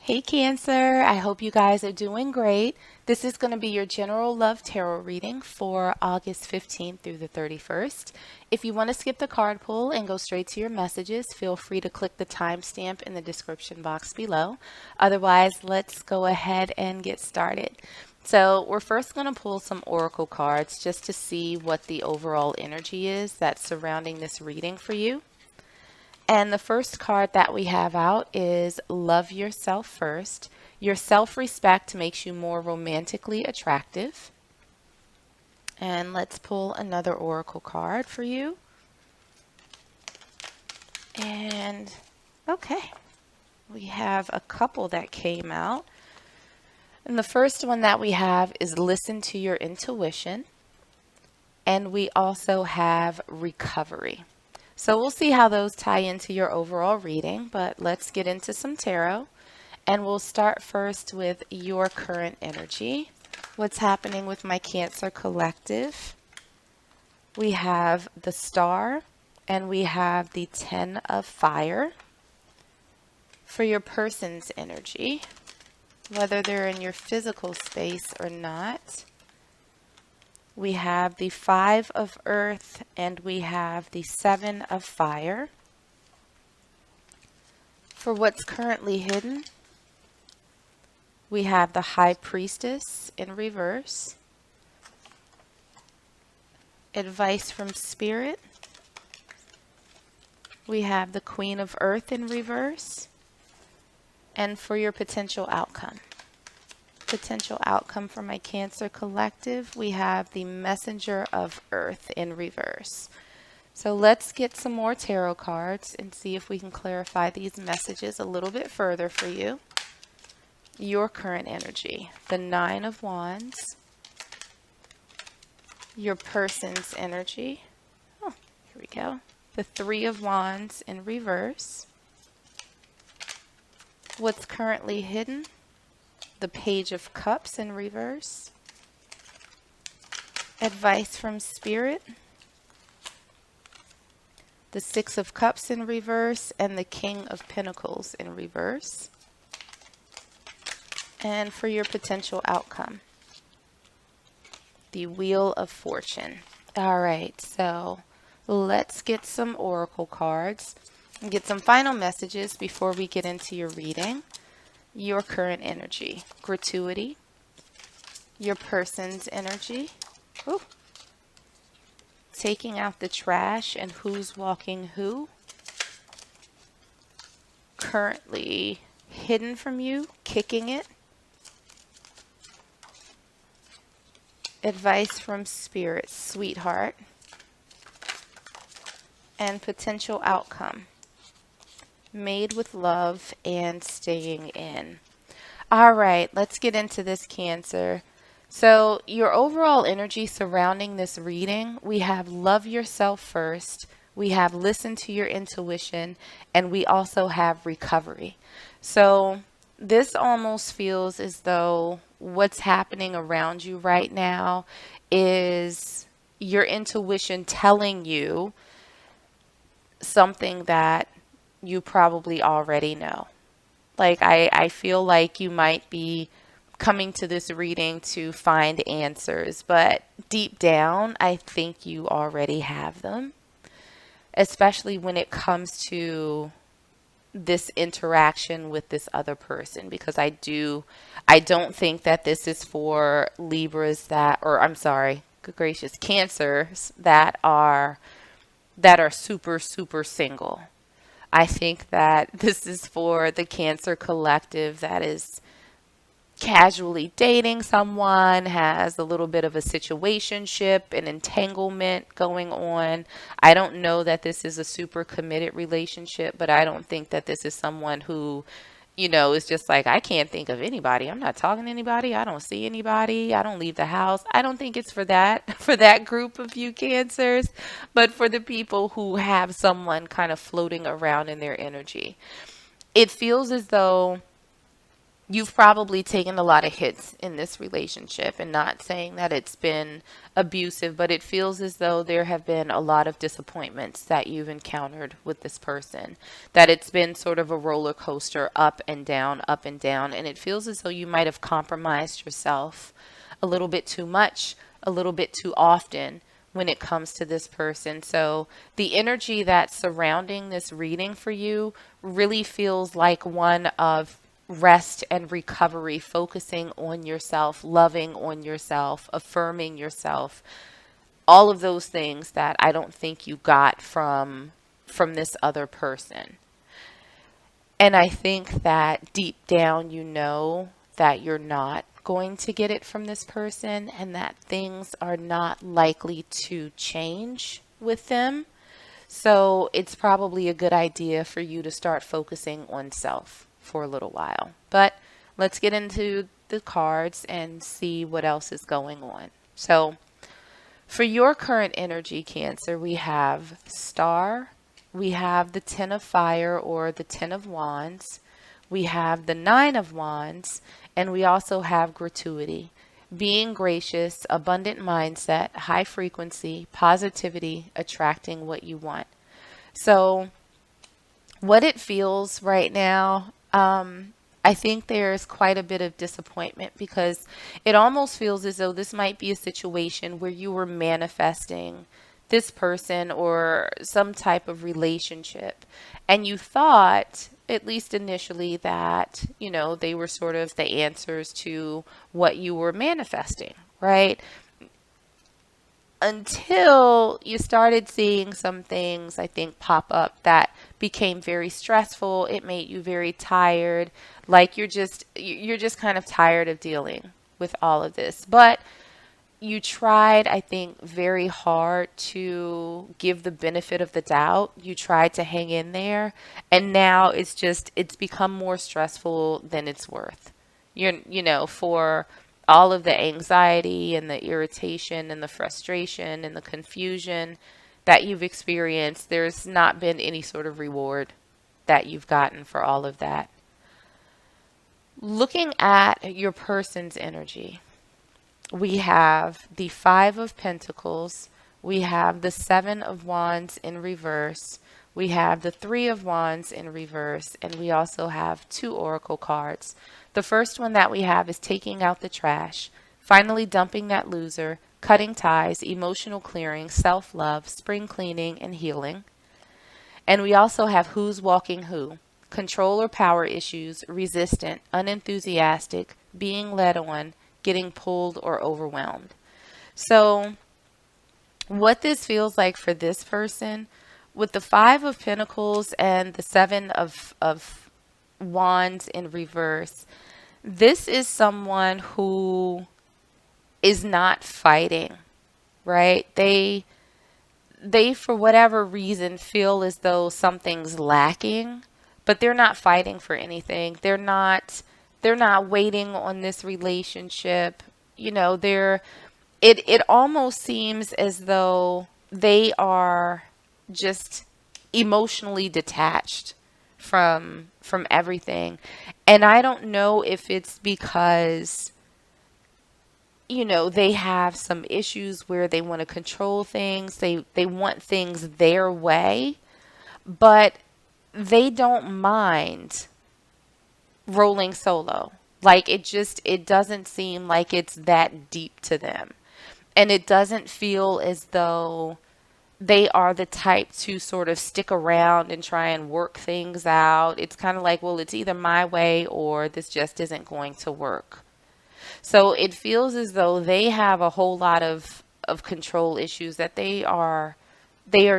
Hey Cancer, I hope you guys are doing great. This is going to be your general love tarot reading for August 15th through the 31st. If you want to skip the card pull and go straight to your messages, feel free to click the timestamp in the description box below. Otherwise, let's go ahead and get started. So we're first going to pull some oracle cards just to see what the overall energy is that's surrounding this reading for you. And the first card that we have out is Love Yourself First. Your self-respect makes you more romantically attractive. And let's pull another oracle card for you. And okay, we have a couple that came out. And the first one that we have is Listen to Your Intuition. And we also have Recovery. So we'll see how those tie into your overall reading, but let's get into some tarot. And we'll start first with your current energy. What's happening with my Cancer collective? We have the Star and we have the 10 of Fire. For your person's energy, whether they're in your physical space or not, we have the 5 of Earth and we have the 7 of Fire. For what's currently hidden, we have the High Priestess in reverse. Advice from Spirit. We have the Queen of Earth in reverse. And for your potential outcome for my Cancer collective, we have the Messenger of Earth in reverse. So let's get some more tarot cards and see if we can clarify these messages a little bit further for you. Your current energy, the 9 of Wands. Your person's energy. Oh, here we go. The 3 of Wands in reverse. What's currently hidden? The Page of Cups in reverse. Advice from Spirit. The 6 of Cups in reverse and the King of Pentacles in reverse. And for your potential outcome, the Wheel of Fortune. All right, so let's get some oracle cards and get some final messages before we get into your reading. Your current energy, gratuity. Your person's energy. Ooh. Taking out the trash and who's walking who. Currently hidden from you, kicking it. Advice from Spirit, sweetheart. And potential outcome, made with love and staying in. All right, let's get into this, Cancer. So your overall energy surrounding this reading, we have Love Yourself First, we have Listen to Your Intuition, and we also have Recovery. So this almost feels as though what's happening around you right now is your intuition telling you something that you probably already know. Like I feel like you might be coming to this reading to find answers, but deep down, I think you already have them, especially when it comes to this interaction with this other person, because I don't think that this is for Libras that, or I'm sorry, good gracious, Cancers that are super, super single. I think that this is for the Cancer collective that is casually dating someone, has a little bit of a situationship, an entanglement going on. I don't know that this is a super committed relationship, but I don't think that this is someone who, is just like, I can't think of anybody. I'm not talking to anybody. I don't see anybody. I don't leave the house. I don't think it's for that group of you Cancers, but for the people who have someone kind of floating around in their energy. It feels as though You've probably taken a lot of hits in this relationship, and not saying that it's been abusive, but it feels as though there have been a lot of disappointments that you've encountered with this person, that it's been sort of a roller coaster, up and down, and it feels as though you might have compromised yourself a little bit too much, a little bit too often when it comes to this person. So the energy that's surrounding this reading for you really feels like one of rest and recovery, focusing on yourself, loving on yourself, affirming yourself, all of those things that I don't think you got from this other person. And I think that deep down you know that you're not going to get it from this person, and that things are not likely to change with them. So it's probably a good idea for you to start focusing on self for a little while. But let's get into the cards and see what else is going on. So for your current energy, Cancer, we have Star, we have the Ten of Fire or the Ten of Wands, we have the Nine of Wands, and we also have Gratuity. Being gracious, abundant mindset, high frequency, positivity, attracting what you want. So what it feels right now, I think there's quite a bit of disappointment, because it almost feels as though this might be a situation where you were manifesting this person or some type of relationship, and you thought, at least initially, that, they were sort of the answers to what you were manifesting, right? Until you started seeing some things, I think, pop up that became very stressful. It made you very tired, like you're just kind of tired of dealing with all of this. But you tried, I think, very hard to give the benefit of the doubt. You tried to hang in there, and now it's become more stressful than it's worth. For all of the anxiety and the irritation and the frustration and the confusion that you've experienced, there's not been any sort of reward that you've gotten for all of that. Looking at your person's energy, we have the Five of Pentacles, we have the Seven of Wands in reverse, we have the Three of Wands in reverse, and we also have two oracle cards. The first one that we have is taking out the trash, finally dumping that loser, cutting ties, emotional clearing, self-love, spring cleaning, and healing. And we also have who's walking who, control or power issues, resistant, unenthusiastic, being led on, getting pulled or overwhelmed. So what this feels like for this person, with the Five of Pentacles and the Seven of Wands in reverse, this is someone who is not fighting, right? They for whatever reason feel as though something's lacking, but they're not fighting for anything. They're not waiting on this relationship. It almost seems as though they are just emotionally detached from everything. And I don't know if it's because they have some issues where they want to control things. They want things their way, but they don't mind rolling solo. Like it doesn't seem like it's that deep to them. And it doesn't feel as though they are the type to sort of stick around and try and work things out. It's kind of like, well, it's either my way or this just isn't going to work. So it feels as though they have a whole lot of control issues, that they're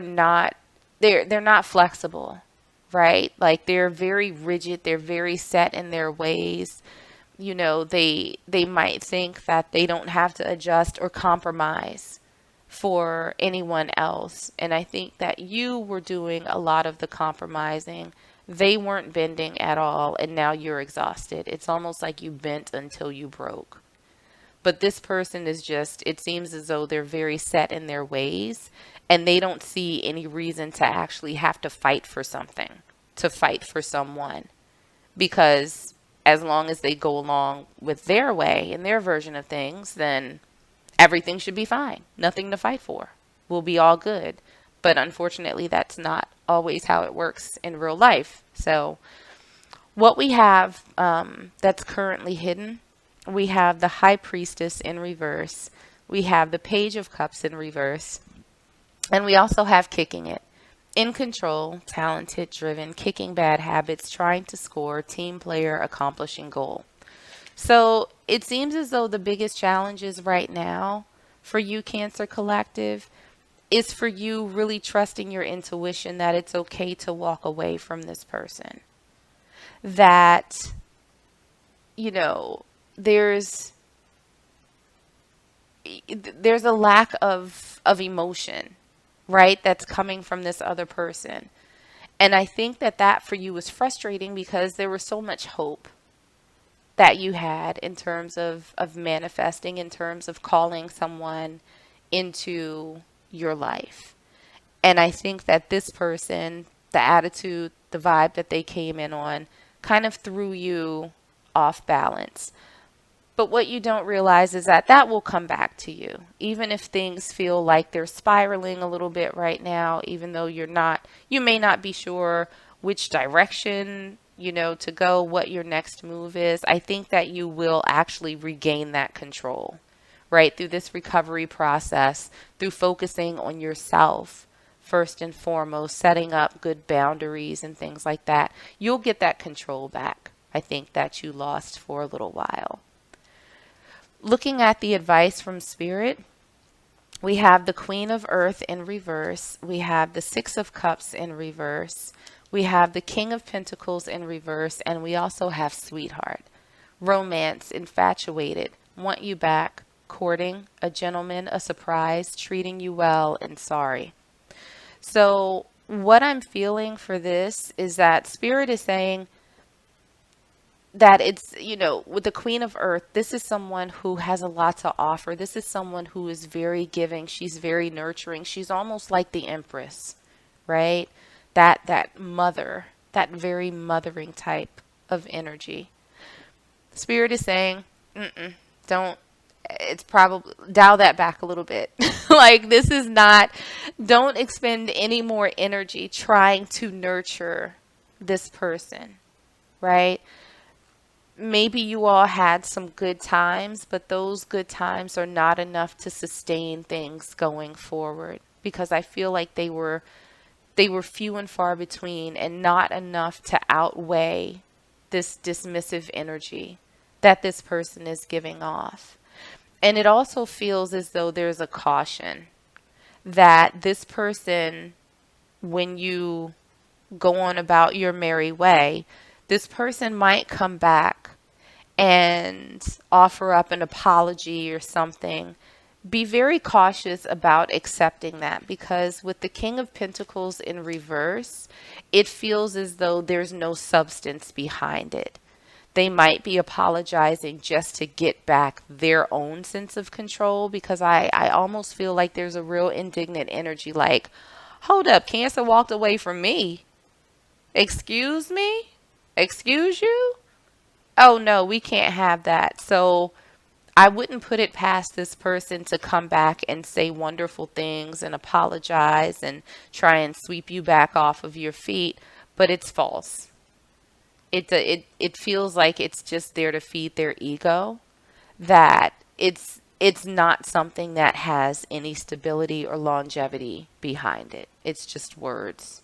not flexible, right? Like they're very rigid, they're very set in their ways. They might think that they don't have to adjust or compromise for anyone else. And I think that you were doing a lot of the compromising. They weren't bending at all, and now you're exhausted. It's almost like you bent until you broke. But this person is it seems as though they're very set in their ways, and they don't see any reason to actually have to fight for something, to fight for someone, because as long as they go along with their way and their version of things, then everything should be fine. Nothing to fight for. We'll be all good. But unfortunately, that's not always how it works in real life. So, what we have that's currently hidden, we have the High Priestess in reverse. We have the Page of Cups in reverse. And we also have Kicking It. In control, talented, driven, kicking bad habits, trying to score, team player, accomplishing goal. So it seems as though the biggest challenges right now for you, Cancer Collective, is for you really trusting your intuition that it's okay to walk away from this person. That, you know, there's a lack of emotion, right? That's coming from this other person. And I think that for you was frustrating because there was so much hope that you had in terms of manifesting, in terms of calling someone into your life. And I think that this person, the attitude, the vibe that they came in on, kind of threw you off balance. But what you don't realize is that will come back to you. Even if things feel like they're spiraling a little bit right now, even though you may not be sure which direction, to go, what your next move is. I think that you will actually regain that control, right? Through this recovery process, through focusing on yourself first and foremost, setting up good boundaries and things like that. You'll get that control back. I think that you lost for a little while. Looking at the advice from Spirit, we have the Queen of Earth in reverse. We have the Six of Cups in reverse. We have the King of Pentacles in reverse. And we also have Sweetheart, romance, infatuated, want you back, courting, a gentleman, a surprise, treating you well, and sorry. So what I'm feeling for this is that Spirit is saying, that it's, with the Queen of Earth, this is someone who has a lot to offer. This is someone who is very giving. She's very nurturing. She's almost like the Empress, right? That mother, that very mothering type of energy. Spirit is saying, it's probably, dial that back a little bit. Like, this is not, don't expend any more energy trying to nurture this person, right? Maybe you all had some good times, but those good times are not enough to sustain things going forward, because I feel like they were few and far between and not enough to outweigh this dismissive energy that this person is giving off. And it also feels as though there's a caution that this person, when you go on about your merry way, this person might come back and offer up an apology or something. Be very cautious about accepting that, because with the King of Pentacles in reverse, it feels as though there's no substance behind it. They might be apologizing just to get back their own sense of control, because I almost feel like there's a real indignant energy like, hold up, Cancer walked away from me. Excuse me? Excuse you? Oh no, we can't have that. So I wouldn't put it past this person to come back and say wonderful things and apologize and try and sweep you back off of your feet, but it's false. It feels like it's just there to feed their ego, that it's not something that has any stability or longevity behind it. It's just words.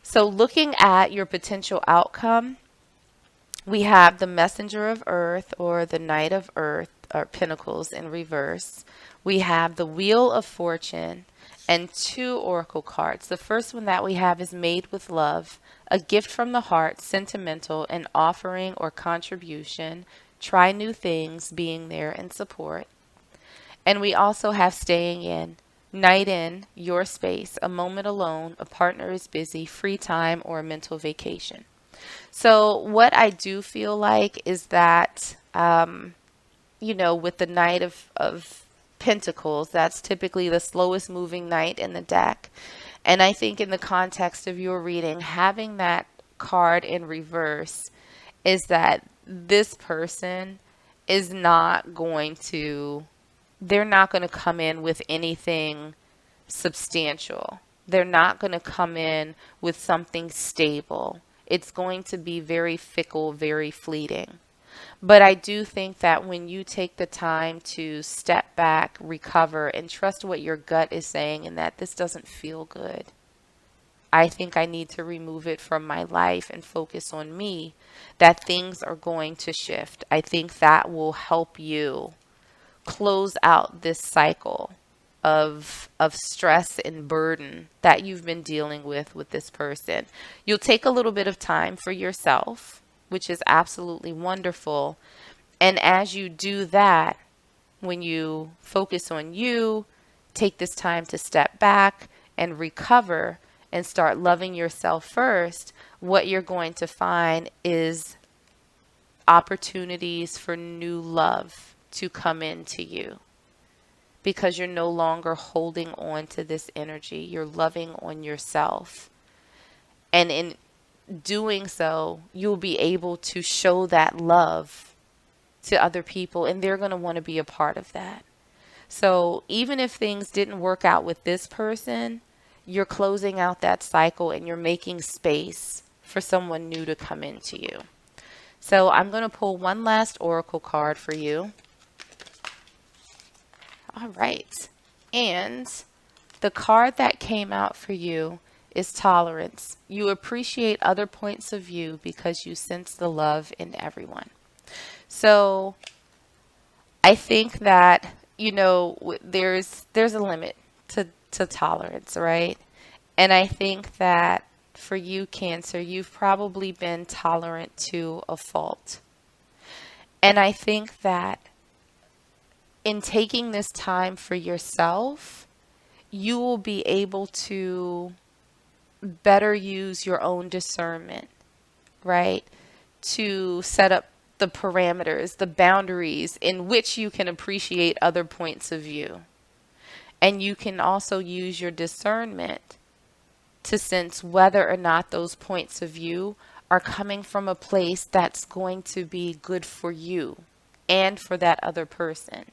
So looking at your potential outcome, we have the Messenger of Earth, or the Knight of Earth, or Pentacles in reverse. We have the Wheel of Fortune and two Oracle cards. The first one that we have is Made with Love, a gift from the heart, sentimental, an offering or contribution, try new things, being there and support. And we also have Staying In, night in, your space, a moment alone, a partner is busy, free time, or a mental vacation. So what I do feel like is that, with the Knight of Pentacles, that's typically the slowest moving knight in the deck. And I think in the context of your reading, having that card in reverse is that this person is not going to, they're not going to come in with anything substantial. They're not going to come in with something stable. It's going to be very fickle, very fleeting. But I do think that when you take the time to step back, recover, and trust what your gut is saying and that this doesn't feel good, I think I need to remove it from my life and focus on me, that things are going to shift. I think that will help you close out this cycle of stress and burden that you've been dealing with this person. You'll take a little bit of time for yourself, which is absolutely wonderful. And as you do that, when you focus on you, take this time to step back and recover and start loving yourself first, what you're going to find is opportunities for new love to come into you, because you're no longer holding on to this energy. You're loving on yourself. And in doing so, you'll be able to show that love to other people, and they're going to want to be a part of that. So even if things didn't work out with this person, you're closing out that cycle and you're making space for someone new to come into you. So I'm going to pull one last oracle card for you. All right. And the card that came out for you is tolerance. You appreciate other points of view because you sense the love in everyone. So I think that, there's a limit to tolerance, right? And I think that for you, Cancer, you've probably been tolerant to a fault. And I think that in taking this time for yourself, you will be able to better use your own discernment, right? To set up the parameters, the boundaries in which you can appreciate other points of view. And you can also use your discernment to sense whether or not those points of view are coming from a place that's going to be good for you and for that other person.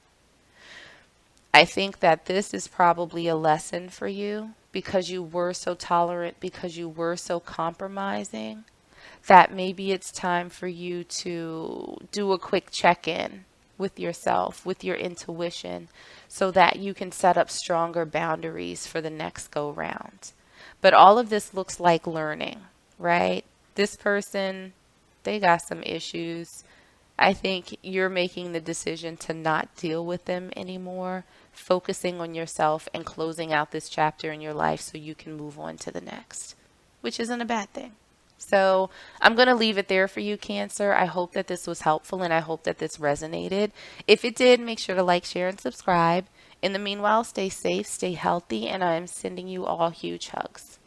I think that this is probably a lesson for you because you were so tolerant, because you were so compromising, that maybe it's time for you to do a quick check-in with yourself, with your intuition, so that you can set up stronger boundaries for the next go round. But all of this looks like learning, right? This person, they got some issues. I think you're making the decision to not deal with them anymore, focusing on yourself and closing out this chapter in your life so you can move on to the next, which isn't a bad thing. So I'm going to leave it there for you, Cancer. I hope that this was helpful and I hope that this resonated. If it did, make sure to like, share, and subscribe. In the meanwhile, stay safe, stay healthy, and I'm sending you all huge hugs.